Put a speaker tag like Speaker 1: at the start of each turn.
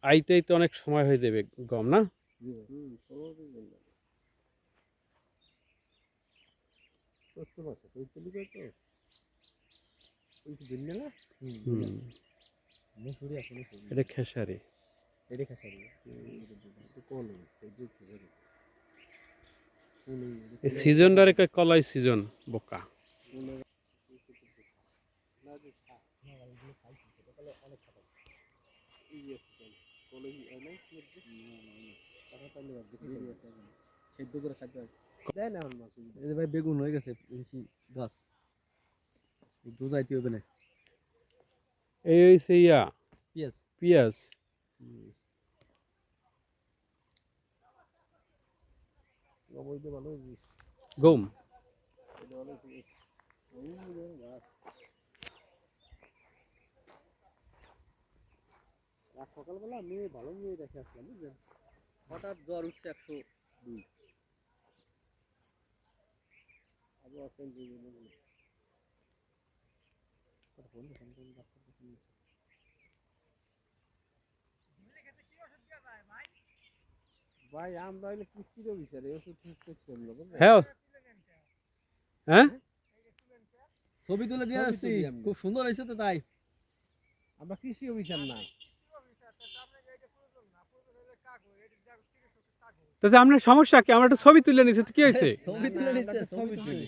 Speaker 1: আইতেই তো অনেক সময় হয়ে যাবে গম না? এটা খেসারি। এই সিজনটারে কয় কলাই সিজন বোকা।
Speaker 2: বেগুন হয়ে গেছে গাছ বুঝাইতে হবে না।
Speaker 1: এই হইছে ইয়া
Speaker 2: পেঁয়াজ
Speaker 1: পিঁয়াজ। গম।
Speaker 2: সকালবেলা আমি ভালো মেয়ে দেখে আসলাম বুঝলেন, হঠাৎ জ্বর উঠছে 102। ভাই আমরা হইলে কিস্তির বিচারে ওষুধ
Speaker 1: হ্যাঁ হ্যাঁ
Speaker 2: ছবি তুলে দিয়ে আসছি, খুব সুন্দর হয়েছে তো। তাই আমরা কৃষি অফিসার না।
Speaker 1: তাতে আপনার সমস্যা কি? আমরা একটা ছবি তুলে নিছি, তো কি হয়েছে?
Speaker 2: ছবি তুলে নিচ্ছে, ছবি তুলে